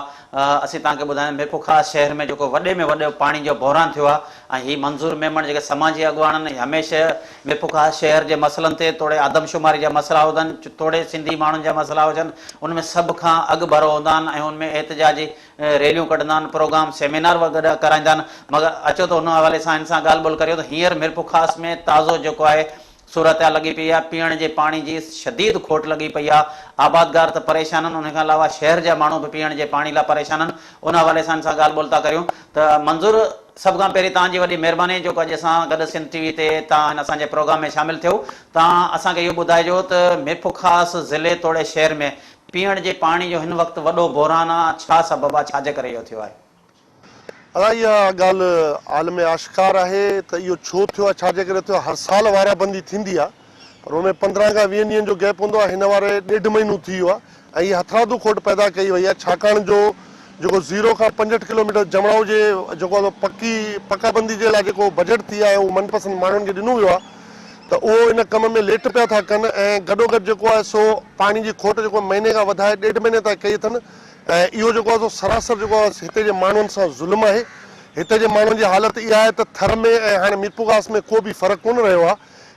असीं तव्हांखे ॿुधायूं मीरपुर ख़ासि शहर में जेको वॾे में वॾो पाणी जो बहिरान थियो आहे ऐं हीअ मंज़ूर मेमण जेके समाजी अॻुवाण आहिनि हमेशह मीरपुर ख़ासि शहर जे मसइलनि ते तोड़े आदमशुमारी जा मसइला हुजनि, तोड़े सिंधी माण्हुनि जा मसइला हुजनि, उनमें सभ खां अॻु भरो हूंदा आहिनि ऐं उनमें एहतजाजी रैलियूं कढंदा आहिनि, प्रोग्राम सेमिनार वग़ैरह कराईंदा आहिनि। मगर अचो त उन हवाले सां हिन सां ॻाल्हि ॿोल करियो त हींअर मीरपुर ख़ासि में ताज़ो जेको आहे सूरत लॻी पई आहे, पीअण जे पाणी जी शदीद खोट लॻी पई आहे। आबादगार त परेशान आहिनि, उन खां अलावा शहर जा माण्हू बि पीअण जे पाणी लाइ परेशान आहिनि। उन हवाले सां गॻाल्हि ॿोल था करियूं त मंज़ूर, सभ खां पहिरीं तव्हांजी वॾी महिरबानी जेको अॼु असां गॾु सिंध टीवी ते तव्हां हिन असांजे प्रोग्राम में शामिलु थियो। तव्हां असांखे इहो ॿुधाइजो त मीरपुर ख़ासि ज़िले तोड़े शहर में पीअण जे पाणी जो हिन वक़्तु वॾो बहिरान आहे, छा सबबु आहे, छाजे करे इहो थियो आहे? अदा इहा ॻाल्हि आलम आशिकार आहे त इहो छो थियो आहे, छाजे करे थियो आहे। हर साल वाराबंदी थींदी आहे पर उनमें 15 खां 20 ॾींहंनि जो गैप हूंदो आहे। हिन वारे 1.5 महीनो थी वियो आहे ऐं इहा हथरादू खोट पैदा कई वई आहे छाकाणि जो जेको 0 खां 65 किलोमीटर जमड़ाऊ जे जेको आहे पकाबंदी जे लाइ जेको बजट थी आहे उहो मनपसंद माण्हुनि खे ॾिनो वियो आहे त उहो इन कम में लेट पिया था कनि ऐं गॾोगॾु जेको आहे सो पाणी जी खोट जेको महीने खां वधाए 1.5 महीने ताईं कई अथनि। ऐं इहो जेको आहे सो सरासर जेको आहे हिते जे माण्हुनि सां ज़ुल्म आहे। हिते जे माण्हुनि जी हालत इहा आहे त थर में ऐं हाणे मीरपुर ख़ासि में को बि फ़र्क़ु कोन रहियो आहे।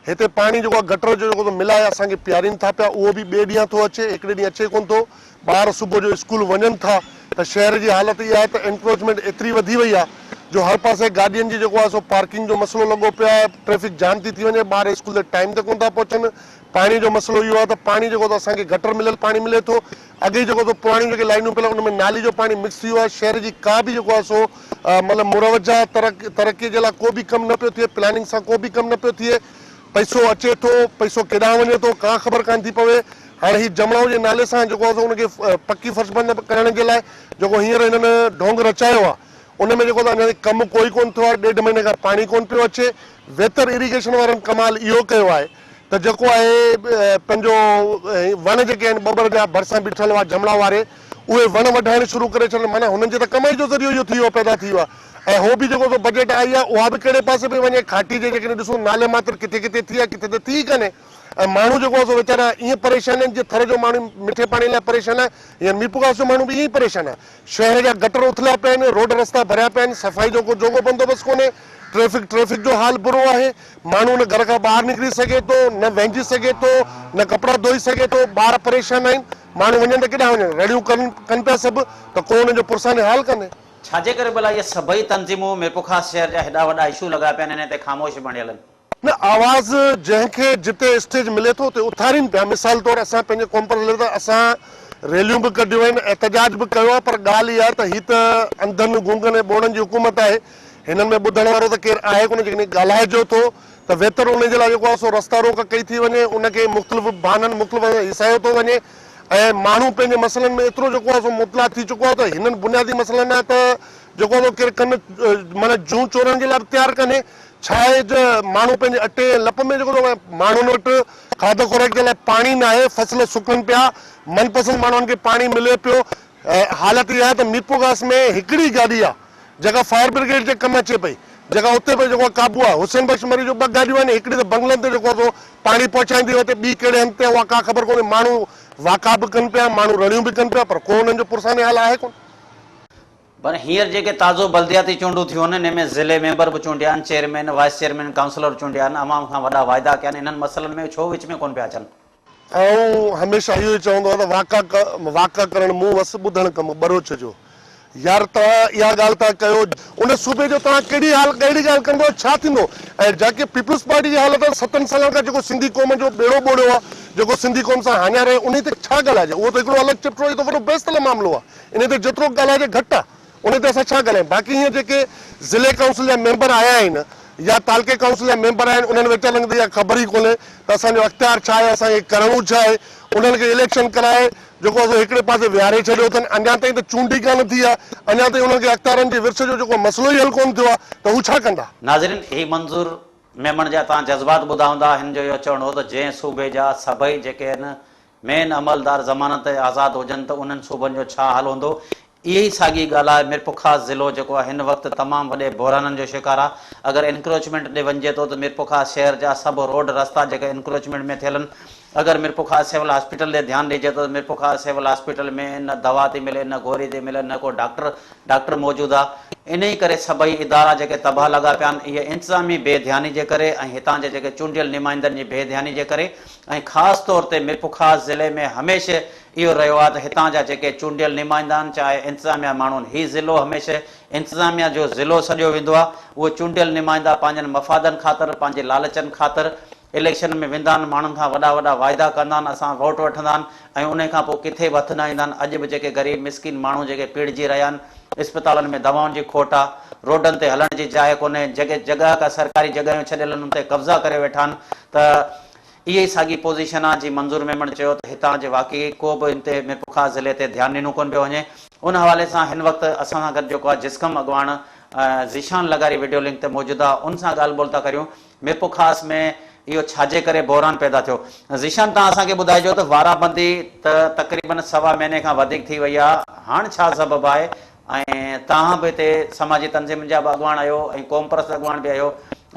हिते पाणी जेको आहे गटर जो जेको मिलाए असांखे पीआरीनि था पिया, उहो बि ॿिए ॾींहं थो अचे, हिकिड़े ॾींहुं अचे कोन थो। ॿार सुबुह जो स्कूल वञनि था त शहर जी हालत इहा आहे त एनक्रोचमेंट एतिरी वधी वई आहे जो हर पासे गाॾियुनि जी जेको आहे सो पार्किंग जो मसइलो लॻो पियो आहे, ट्रैफिक जाम थी वञे, ॿार स्कूल ते टाइम ते कोन था पहुचनि। पाणी जो मसइलो इहो आहे त पाणी जेको आहे असांखे गटर मिलियल पाणी मिले थो। अॻे जेको आहे पुराणियूं जेके लाइनूं पियल उनमें नाली जो पाणी मिक्स थी वियो आहे। शहर जी का बि जेको आहे सो मतिलबु मुरवजा तरक़ीअ जे लाइ को बि कमु न पियो थिए, प्लानिंग सां को बि कमु न पियो थिए। पैसो अचे थो, पैसो केॾांहुं वञे थो का ख़बर कान थी पवे। हाणे हीउ जमड़ाऊ जे नाले सां जेको आहे उनखे पकी फर्श बंदि करण जे लाइ जेको हींअर हिननि ढोंग रचायो आहे उनमें जेको अञा कमु कोई कोन थियो आहे। 1.5 महीने खां पाणी कोन पियो अचे। वेतर इरीगेशन वारनि कमाल इहो कयो आहे त जेको आहे पंहिंजो वण जेके आहिनि ॿ जा भरिसां बीठल हुआ जमड़ा वारे, उहे वण वढाइण शुरू करे छॾनि। माना हुननि जे त कमाई जो ज़रियो इहो थी वियो, पैदा थी वियो आहे। ऐं हो बि जेको बजट आई आहे उहा बि कहिड़े पासे पई वञे। खाटी जे जेकॾहिं ॾिसूं नाले मात्र किथे किथे थी आहे, किथे त थी कोन्हे। ऐं माण्हू जेको आहे सो वीचारा ईअं परेशान आहिनि, जीअं थर जो माण्हू मिठे पाणी लाइ परेशान आहे, हींअर मीरपुर ख़ासि जो माण्हू बि ईअं ई परेशान आहे। शहर जा गटर उथलिया पिया आहिनि, रोड रस्ता भरिया पिया आहिनि, सफ़ाई जो को जोॻो बंदोबस्तु कोन्हे, ट्रैफिक जो हाल बुरो आहे। माण्हू न घर खां ॿाहिरि निकिरी सघे थो, न वेंझी सघे थो, न कपिड़ा धोई सघे थो, ॿार परेशान आहिनि। माण्हू वञनि त केॾांहुं वञनि, रेड़ियूं कनि पिया सभु, त को हुननि जो पुरसाने हाल कोन्हे। छाजे करे भला इहे सभई तंज़ीमूं मीरपुर ख़ासि शहर जा हेॾा वॾा इशू लॻा पिया आहिनि, हिन ते ख़ामोश बणियल आहिनि? न, आवाज़ जंहिंखे जिते स्टेज मिले थो उते उथारीनि पिया। मिसाल तौरु असां पंहिंजे कॉम्पर ते असां रैलियूं बि कढियूं आहिनि, एहतजाज बि कयो आहे, पर ॻाल्हि इहा आहे त हीअ त अंधनि गूंगनि ऐं ॿोड़नि जी हुकूमत आहे। हिननि में ॿुधण वारो त केरु आहे कोन। जेकॾहिं ॻाल्हाइजो थो त वेतर उन जे लाइ जेको आहे सो रस्ता रोक कई थी वञे, उनखे मुख़्तलिफ़ बहाननि मुख़्तलिफ़ हिसायो थो वञे ऐं माण्हू पंहिंजे मसइलनि में एतिरो जेको आहे सो मुतला थी चुको आहे त हिननि बुनियादी मसइलनि लाइ त जेको आहे केरु कनि माना जूं चोरण जे लाइ बि तयारु कोन्हे। छा आहे त माण्हू पंहिंजे अटे लप में जेको माण्हुनि वटि खाधो खुराक जे लाइ पाणी न आहे, फसल सुकनि पिया, मनपसंदि माण्हुनि खे पाणी मिले पियो। ऐं हालत इहा आहे त मीरपुर ख़ासि में हिकिड़ी गाॾी आहे जेका फायर ब्रिगेड जे कमु अचे पई, जेका उते पे जेको काबू आहे। हुसैन बख्श मरी जो 2 गाॾियूं आहिनि, हिकिड़ी त बंगलनि ते जेको आहे पाणी पहुचाईंदी वटे, ॿी कहिड़े हंधि ते उहा का ख़बर कोन्हे। माण्हू वाका बि कनि पिया, माण्हू रड़ियूं बि कनि पिया, पर को हुननि जो पुरसाने हाल आहे कोन। पर हींअर जेके ताज़ो बल्दियाती चूंडूं थियूं आहिनि, हिन में ज़िले मेंबर बि चूंडिया आहिनि, chairman, wise chairman, counsellor Chundiya आहिनि, अवाम खां वॾा वाइदा कया आहिनि। इन्हनि मसइलनि में छो विच में कोन पिया अचनि? ऐं हमेशह इहो ई चवंदो आहे त वाका करणु मूं वसि ॿुधणु कमु बरोच जो। यार तव्हां इहा ॻाल्हि था कयो, उन सूबे जो तव्हां कहिड़ी ॻाल्हि कंदो, छा थींदो? ऐं जेके पीपुल्स पार्टी जी हालत आहे 7 सालनि खां जेको सिंधी क़ौम जो ॿेड़ो ॿोड़ियो आहे, जेको सिंधी क़ौम सां हाञारे, उन ते छा ॻाल्हाइजे? उहो त हिकिड़ो अलॻि चैप्टर, इहो त वॾो बेस्तल मामिलो आहे। इन ते जेतिरो ॻाल्हाइजे घटि आहे। उन ते असां छा ॻाल्हायूं। बाक़ी हीअं जेके ज़िले काउंसिल जा मेंबर आया आहिनि या तालके काउंसिल जा मेंबर आहिनि, उन्हनि वीचारनि खे ख़बर ई कोन्हे त असांजो अख़्तियार छा आहे, असांखे करिणो छा आहे। उन्हनि खे इलेक्शन कराए जेको असां हिकिड़े पासे विहारे छॾियो अथनि। अञा ताईं त चूंडी कान थी आहे, अञा ताईं उन्हनि खे अख़्तियारनि जे विर्स जो जेको मसइलो ई हल कोन थियो आहे, त हू छा कंदा। नाज़रीन, ही मंज़ूर मेमण जा तव्हां जज़्बात ॿुधा हूंदा। हिन जो इहो चवणो हो त जंहिं सूबे जा सभई जेके आहिनि मेन अमलदार ज़मानत आज़ादु हुजनि त उन्हनि सूबनि जो छा हाल हूंदो। इहा ई साॻी ॻाल्हि आहे। मीरपुखास ज़िलो जेको आहे हिन वक़्तु तमामु वॾे बहिराननि जो शिकार आहे। अगरि इंक्रोचमेंट ॾे वञिजे थो त मीरपुखास शहर जा सभु रोड रस्ता जेके इंक्रोचमेंट में थियल आहिनि। अगरि मीरपुखास सिविल हॉस्पिटल ॾे ध्यानु ॾिजे थो त मीरपुखास सिविल हॉस्पिटल में न दवा थी मिले, न गोरी थी मिले, न को डॉक्टर मौजूदु आहे। इन ई करे सभई इदारा जेके तबाह लॻा पिया आहिनि, इहे इंतिज़ामी बेध्यानी जे करे ऐं हितां जे जेके चूंडियल नुमाइंदनि जी बेध्यानी जे करे। ऐं ख़ासि तौर ते मीरपुखास ज़िले में हमेशह इहो रहियो आहे त हितां जा जेके चूंडियल नुमाइंदा आहिनि, चाहे इंतिज़ामिया माण्हू आहिनि, हीउ ज़िलो हमेशह इंतिज़ामिया जो ज़िलो सॼो वेंदो आहे। उहे चूंडियल नुमाइंदा पंहिंजनि मफ़ादनि ख़ातिर, पंहिंजे लालचनि ख़ातिर इलेक्शन में वेंदा आहिनि, माण्हुनि खां वॾा वॾा वाइदा कंदा आहिनि, असां वोट वठंदा आहिनि ऐं उन खां पोइ किथे वधंदा ईंदा आहिनि। अॼु बि जेके ग़रीब मिसकिन माण्हू जेके पीड़िजी रहिया आहिनि, इस्पतालनि में दवाउनि जी खोट आहे, रोडनि ते हलण जी जाइ कोन्हे, जॻह का सरकारी जॻहियूं छॾियल आहिनि, उन ते कब्ज़ा करे वेठा आहिनि। त इहा ई साॻी पोज़ीशन आहे। जी मंज़ूर मेमण चयो त हितां जे वाक़ई को बि हिन ते मीरपुखास ज़िले ते ध्यानु ॾिनो कोन पियो वञे। उन हवाले सां हिन वक़्तु असां सां गॾु जेको आहे जिस्कम अॻवान ज़ीशान लगारी वीडियो लिंक ते मौजूदु आहे, उन सां ॻाल्हि ॿोल था करियूं। मीरपुखास में इहो छाजे करे बहिरान पैदा थियो। ज़ीशान, तव्हां असांखे ॿुधाइजो त वाराबंदी त तक़रीबन सवा महीने खां वधीक थी वई आहे, हाणे छा सबबु आहे? ऐं तव्हां बि हिते समाजी तंज़ीम जा बि अॻवान आहियो ऐं क़ौम परस्त अॻवान बि आहियो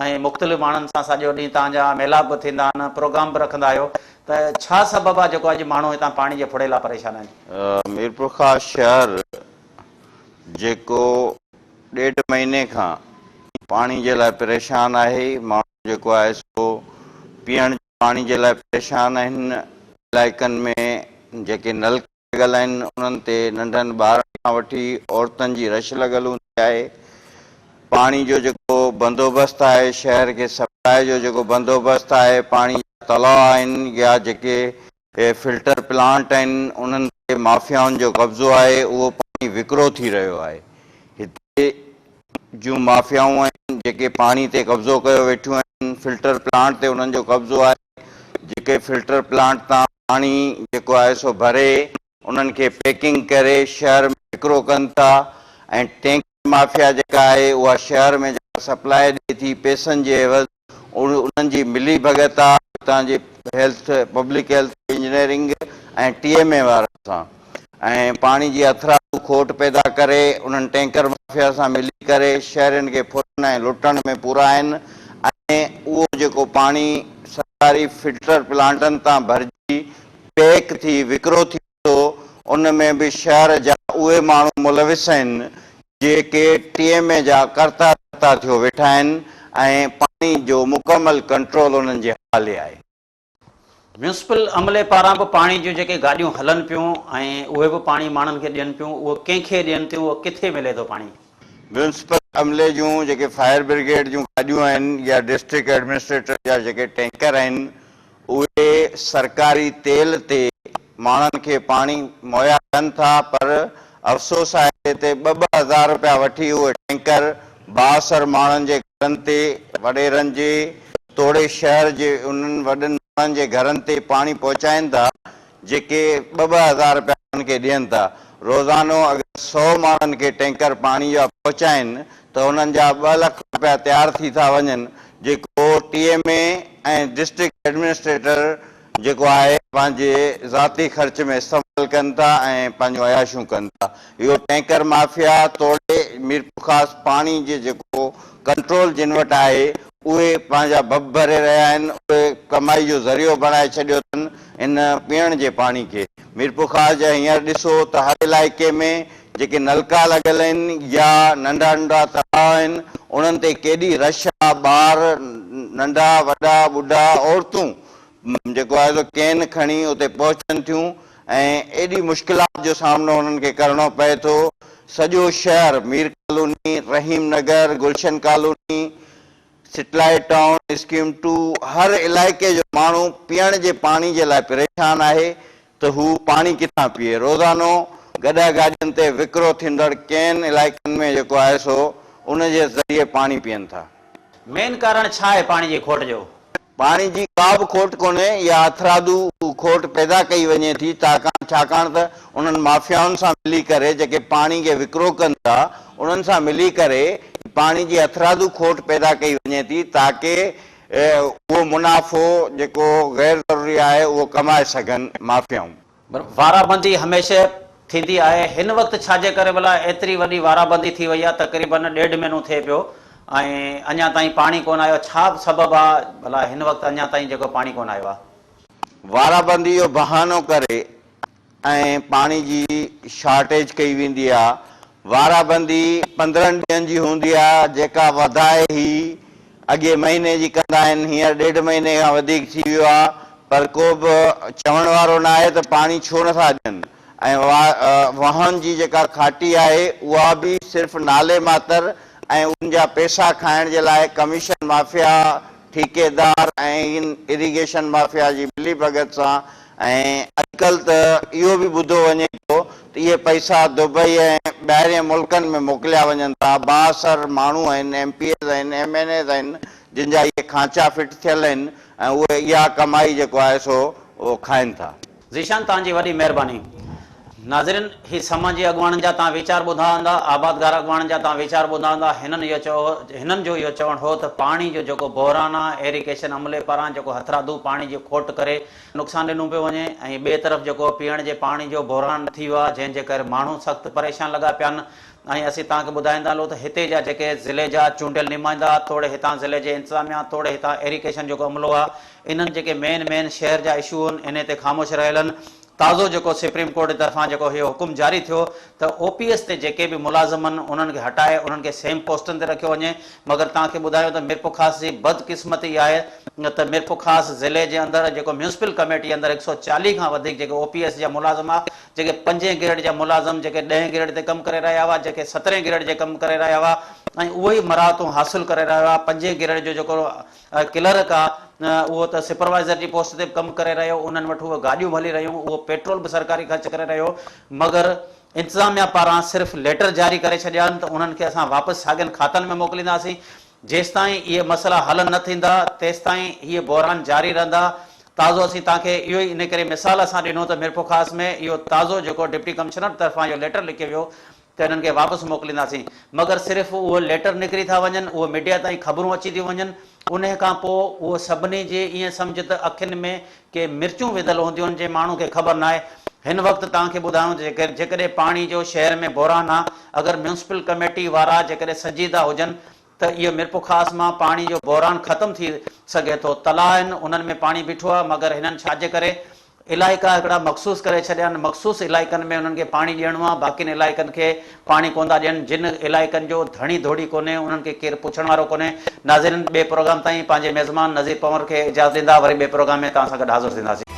ऐं मुख़्तलिफ़ माण्हुनि सां सॼो ॾींहुं तव्हांजा मेलाप बि थींदा आहिनि, प्रोग्राम बि रखंदा आहियो, त छा सबबु आहे जेको अॼु माण्हू हितां पाणी जे फुड़े लाइ परेशान आहिनि? मीरपुखास शहर जेको 1.5 महीने खां पाणी जे लाइ परेशान आहे। माण्हू जेको आहे सो पीअण पाणी जे लाइ परेशान आहिनि। इलाइक़नि में जेके नलका लॻल आहिनि उन्हनि ते नंढनि ॿारनि खां वठी औरतुनि जी रश लॻल हूंदी आहे। पाणी जो जेको बंदोबस्तु आहे, शहर खे सप्लाई जो जेको बंदोबस्तु आहे, पाणी तलाउ आहिनि या जेके फिल्टर प्लांट आहिनि, उन्हनि ते माफ़ियाउनि जो कब्ज़ो आहे। उहो पाणी विकिरो थी रहियो आहे। हिते जूं माफ़ियाऊं आहिनि जेके पाणी ते कब्ज़ो कयो वेठियूं आहिनि, फिल्टर प्लांट ते उन्हनि जो कब्ज़ो आहे। जेके फिल्टर प्लांट तां पाणी जेको आहे सो भरे उन्हनि खे पैकिंग करे शहर में विकिरो कनि था। ऐं टैंकर माफ़िया जेका आहे उहा शहर में सप्लाई ॾिए थी पैसनि जे एवज़, उन्हनि जी मिली भगत आहे हितां जे हेल्थ पब्लिक हेल्थ इंजीनियरिंग ऐं TMA वारनि सां। ऐं पाणी जी अथराऊ खोट पैदा करे उन्हनि टैंकर माफ़िया सां मिली करे शहरनि खे फुरण ऐं लुटण में पूरा आहिनि। ऐं उहो जेको पाणी सरकारी फिल्टर प्लांटनि तां भरिजी पैक थी विकिरो थी थो, उन में बि शहर जा उहे माण्हू मुलविस आहिनि जेके TMA जा कर्ता थियो वेठा आहिनि ऐं पाणी जो मुकमल कंट्रोल उन्हनि जे हवाले आहे। म्यूनिसिपल अमले पारां बि पाणी जूं जेके गाॾियूं हलनि पियूं ऐं उहे बि पाणी माण्हुनि खे ॾियनि पियूं, उहो कंहिंखे ॾियनि थियूं, उहो किथे मिले थो पाणी? म्यूनिसिपल अमले जूं जेके फायर ब्रिगेड जूं गाॾियूं आहिनि या डिस्ट्रिक्ट एडमिनिस्ट्रेटर जा जेके टैंकर आहिनि, उहे सरकारी तेल ते माण्हुनि खे पाणी मुहैया कनि था। पर अफ़सोस आहे हिते 2-2 हज़ार रुपया वठी उहे टैंकर बासर माण्हुनि जे घरनि ते, वॾेरनि जे तोड़े शहर जे उन्हनि वॾनि माण्हुनि जे घरनि ते पाणी पहुचाइनि था, जेके 2-2 हज़ार रुपया उन्हनि खे ॾियनि था। रोज़ानो अगरि 100 माण्हुनि खे टैंकर पाणी जा पहुचाइनि त उन्हनि जा 2 लख रुपया तयारु थी था वञनि, जेको TMA ऐं डिस्ट्रिक्ट एडमिनिस्ट्रेटर जेको आहे पंहिंजे ज़ाती ख़र्च में इस्तेमालु कनि था ऐं पंहिंजूं अयाशियूं कनि था। इहो टैंकर माफ़िया तोड़े मीरपुखास पाणी जे जेको कंट्रोल जिन वटि आहे, उहे पंहिंजा भप भरे रहिया आहिनि। उहे कमाई जो ज़रियो बणाए छॾियो अथनि इन पीअण जे पाणी खे। मीरपुखास जा हींअर ॾिसो त हर इलाइक़े में जेके नलका लॻल आहिनि या नंढा नंढा तलाउ आहिनि, उन्हनि ते केॾी रश आहे। ॿार नंढा वॾा ॿुढा औरतूं जेको आहे सो कैन खणी उते पहुचनि थियूं ऐं एॾी मुश्किलात जो सामनो उन्हनि खे करिणो पए थो। सॼो शहर मीर कॉलोनी, रहीम नगर, गुलशन कॉलोनी, सेटेलाइट टाउन, स्कीम 2, हर इलाइक़े जो माण्हू पीअण जे पाणी जे लाइ परेशान आहे त हू पाणी किथां पीए। रोज़ानो गॾा गाॾियुनि ते विकिरो थींदड़ कैन इलाइक़नि में जेको आहे सो उन जे ज़रिए पाणी पीअनि था। मेन कारण छा आहे पाणी जी खोट जो? पाणी जी का बि खोट कोन्हे, या हथरादू खोट पैदा कई वञे थी छाकाणि त उन्हनि माफ़ियाउनि सां मिली करे जेके पाणी खे विकिरो कनि था उन्हनि सां मिली करे पाणी जी हथरादू खोट पैदा कई वञे थी ताकी उहो मुनाफ़ो जेको गैर ज़रूरी आहे उहो कमाए सघनि माफ़ियाऊं। वाराबंदी हमेशह थींदी आहे, हिन वक़्तु छाजे करे भला एतिरी वॾी वाराबंदी थी वई आहे, तक़रीबन 1.5 महीनो थिए पियो ऐं अञा ताईं पाणी कोन आयो? छा सबबु आहे भला हिन वक़्तु अञा ताईं जेको पाणी कोन आयो आहे? वाराबंदी जो बहानो करे ऐं पाणी जी शॉर्टेज कई वेंदी आहे। वाराबंदी 15 ॾींहंनि जी हूंदी आहे जेका वधाए ई अॻे महीने जी कंदा आहिनि, हींअर 1.5 महीने खां वधीक थी वियो आहे, पर को बि चवण वारो न आहे त पाणी छो नथा ॾियनि। ऐं वाहन जी जेका खाटी आहे उहा बि सिर्फ़ु नाले मात्र ऐं उन जा पैसा खाइण जे लाइ कमीशन माफ़िया, ठेकेदार ऐं इरिगेशन माफ़िया जी मिली भगत सां। ऐं अॼुकल्ह त इहो बि ॿुधो वञे थो त इहे पैसा दुबई ऐं ॿाहिरि मुल्कनि में मोकिलिया वञनि था। 62 माण्हू आहिनि, MPs आहिनि, MNAs आहिनि, जिन जा इहे खांचा फिट थियल आहिनि ऐं उहे इहा कमाई जेको आहे सो उहो खाइनि था। ज़ीशान, तव्हांजी वॾी महिरबानी। नाज़रीन, ही समाजी अॻुवाणनि जा तव्हां वीचार ॿुधा हूंदा, आबादगार अॻुवाणनि जा तव्हां वीचार ॿुधा हूंदा। हिननि जो इहो चवणु हो त पाणी जो जेको बहिरान आहे इरिगेशन अमले पारां जेको हथरादू पाणी जी खोट करे नुक़सानु ॾिनो पियो वञे, ऐं ॿिए तरफ़ जेको पीअण जे पाणी जो बहिरान थी वियो आहे जंहिंजे करे माण्हू सख़्तु परेशान लॻा पिया आहिनि। ऐं असीं तव्हांखे ॿुधाईंदा हलो त हिते जा जेके ज़िले जा चूंडियल नुमाइंदा, तोड़े हितां ज़िले जे इंतिज़ामिया, तोड़े हितां इरिगेशन जेको अमलो आहे, इन्हनि जेके मेन शहर जा इशू आहिनि इन ते ख़ामोश रहियल आहिनि। ताज़ो जेको सुप्रीम कोर्ट जी तरफ़ां जेको इहो हुकुम जारी थियो त OPS ते जेके बि मुलाज़िम आहिनि उन्हनि खे हटाए उन्हनि खे सेम पोस्टनि ते रखियो वञे। मगर तव्हांखे ॿुधायो त मिरपुखास जी बदकिस्मती आहे त मिरपुखास ज़िले जे अंदरि जेको म्यूनिसिपल कमेटी अंदरि 140 खां वधीक जेके OPS जा मुलाज़िम आहे, जेके 5 ग्रेड जा मुलाज़िम जेके 10 ग्रेड ते कमु करे रहिया हुआ, जेके 17 ग्रेड जे कमु करे रहिया हुआ ऐं उहे ई मराहतूं हासिलु करे रहिया हुआ। 5 ग्रेड जो जेको क्लर्क आहे उहो त सुपरवाइज़र जी पोस्ट ते कमु करे रहियो, उन्हनि वटि उहे गाॾियूं हली रहियूं, उहो पेट्रोल बि सरकारी ख़र्च करे रहियो। मगर इंतिज़ामिया पारां सिर्फ़ु लेटर जारी करे छॾिया आहिनि त उन्हनि खे असां वापसि साॻियनि खातनि में मोकिलींदासीं। जेसिताईं इहे मसइला हल न थींदा तेसिताईं इहे बहिरान जारी रहंदा। ताज़ो असीं तव्हांखे इहो ई इन करे मिसाल असां ॾिनो त मिरपुखास में इहो ताज़ो जेको डिप्टी कमिश्नर तरफ़ां इहो लेटर लिखियो वियो त हिननि खे वापसि मोकिलींदासीं। मगर सिर्फ़ु उहो लेटर निकिरी था वञनि, उहो मीडिया ताईं ख़बरूं अची थियूं वञनि, उन खां पोइ उहो सभिनी जे ईअं सम्झ त अखियुनि में के मिर्चूं विधल हूंदियूं आहिनि जे माण्हू खे ख़बर न आहे। हिन वक़्तु तव्हांखे ॿुधायूं जेकॾहिं पाणी जो शहर में बहिरान आहे, अगरि म्यूनिसिपल कमेटी वारा जेकॾहिं संजीदा हुजनि त इहो मिरपुखास मां पाणी जो बहिरान ख़तमु थी सघे थो। तलाउ आहिनि उन्हनि में पाणी बीठो आहे, मगर हिननि छाजे करे इलाइक़ा हिकिड़ा मख़सूस करे छॾिया आहिनि। मख़सूस इलाइक़नि में उन्हनि खे पाणी ॾियणो आहे, बाक़ियुनि इलाइक़नि खे पाणी कोन था ॾियनि। जिन इलाइक़नि जो धणी धोड़ी कोन्हे उन्हनि खे केरु पुछण वारो कोन्हे। नाज़रीन, ॿिए प्रोग्राम ताईं पंहिंजे मेज़मान नज़ीर पंवर खे इजाज़त ॾींदा, वरी ॿिए प्रोग्राम में तव्हां सां गॾु हाज़िर थींदासीं।